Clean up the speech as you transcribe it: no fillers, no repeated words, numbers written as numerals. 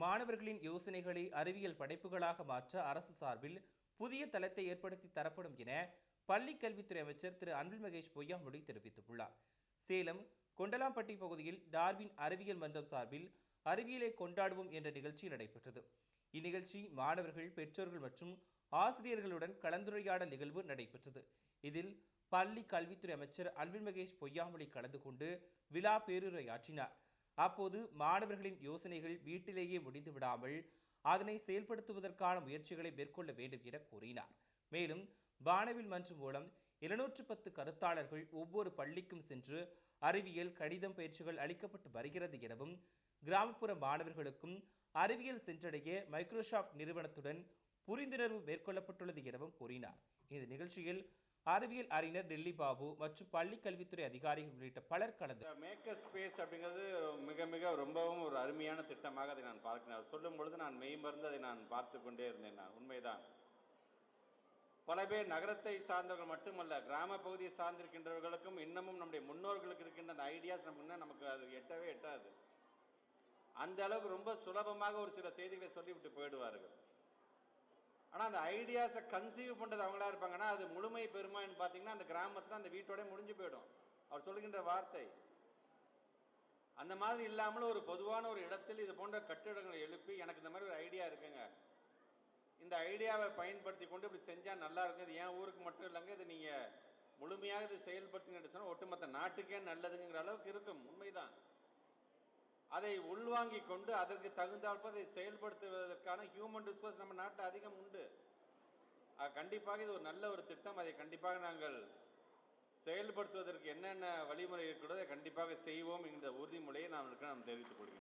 மாணவர்களின் யோசனைகளை அறிவியல் படைப்புகளாக மாற்ற அரசு சார்பில் புதிய தளத்தை ஏற்படுத்தி தரப்படும் என பள்ளிக் கல்வித்துறை அமைச்சர் திரு அன்பில் மகேஷ் பொய்யாமொழி தெரிவித்துள்ளார். சேலம் கொண்டலாம்பட்டி பகுதியில் டார்வின் அறிவியல் மன்றம் சார்பில் அறிவியலை கொண்டாடுவோம் என்ற நிகழ்ச்சி நடைபெற்றது. இந்நிகழ்ச்சி மாணவர்கள், பெற்றோர்கள் மற்றும் ஆசிரியர்களுடன் கலந்துரையாடல் நிகழ்வு நடைபெற்றது. இதில் பள்ளி கல்வித்துறை அமைச்சர் அன்பில் மகேஷ் பொய்யாமொழி கலந்து கொண்டு விழா பேருரையாற்றினார். அப்போது மாணவர்களின் யோசனைகள் வீட்டிலேயே முடிந்து விடாமல் அதனை செயல்படுத்துவதற்கான முயற்சிகளை மேற்கொள்ள வேண்டும் என கூறினார். மேலும் வானவில் மன்றம் மூலம் 210 கருத்தாளர்கள் ஒவ்வொரு பள்ளிக்கும் சென்று அறிவியல், கணிதம் பயிற்சிகள் அளிக்கப்பட்டு வருகிறது எனவும், கிராமப்புற மாணவர்களுக்கும் அறிவியல் சென்றடைய மைக்ரோசாப்ட் நிறுவனத்துடன் புரிந்துணர்வு மேற்கொள்ளப்பட்டுள்ளது எனவும் கூறினார். இந்த நிகழ்ச்சியில் அறிவியல் அறிஞர் டெல்லி பாபு மற்றும் பள்ளி கல்வித்துறை அதிகாரிகள் உள்ளிட்ட பலர் கலந்து மேக்கர் ஸ்பேஸ் அப்படிங்கிறது மிக மிக ரொம்பவும் ஒரு அருமையான திட்டமாக அதை நான் பார்க்கிறேன். சொல்லும் பொழுது நான் மெய்மறந்து அதை நான் பார்த்து கொண்டே இருந்தேன். நான் உண்மைதான், பல பேர் நகரத்தை சார்ந்தவர்கள் மட்டுமல்ல, கிராம பகுதியை சார்ந்திருக்கின்றவர்களுக்கும் இன்னமும் நம்முடைய முன்னோர்களுக்கு இருக்கின்ற அந்த ஐடியாஸ் நமக்கு அது எட்டவே எட்டாது. அந்த அளவுக்கு ரொம்ப சுலபமாக ஒரு சில செய்திகளை சொல்லிவிட்டு போயிடுவார்கள். ஆனால் அந்த ஐடியாஸை கன்சீவ் பண்ணுறது அவங்களா இருப்பாங்கன்னா அது முழுமை பெருமான்னு பார்த்தீங்கன்னா அந்த கிராமத்தில் அந்த வீட்டோட முடிஞ்சு போயிடும். அவர் சொல்லுகின்ற வார்த்தை அந்த மாதிரி இல்லாமல் ஒரு பொதுவான ஒரு இடத்தில் இது போன்ற கட்டிடங்களை எழுப்பி, எனக்கு இந்த மாதிரி ஒரு ஐடியா இருக்குங்க, இந்த ஐடியாவை பயன்படுத்தி கொண்டு இப்படி செஞ்சால் நல்லா இருக்கும், இது என் ஊருக்கு மட்டும் இல்லைங்க, இது நீங்கள் முழுமையாக இது செயல்படுத்துங்கன்னு சொன்னால் ஒட்டுமொத்த நாட்டுக்கே நல்லதுங்கிற அளவுக்கு இருக்கும். உண்மைதான். அதை உள்வாங்கி கொண்டு அதற்கு தகுந்தாற்ப அதை செயல்படுத்துவதற்கான ஹியூமன் ரிசோர்ஸ் நம்ம நாட்டில் அதிகம் உண்டு. கண்டிப்பாக இது ஒரு நல்ல ஒரு திட்டம். அதை கண்டிப்பாக நாங்கள் செயல்படுத்துவதற்கு என்னென்ன வழிமுறை இருக்கிறதோ அதை கண்டிப்பாக செய்வோம் என்ற உறுதிமொழியை நாம் தெரிவித்துக் கொள்கிறேன்.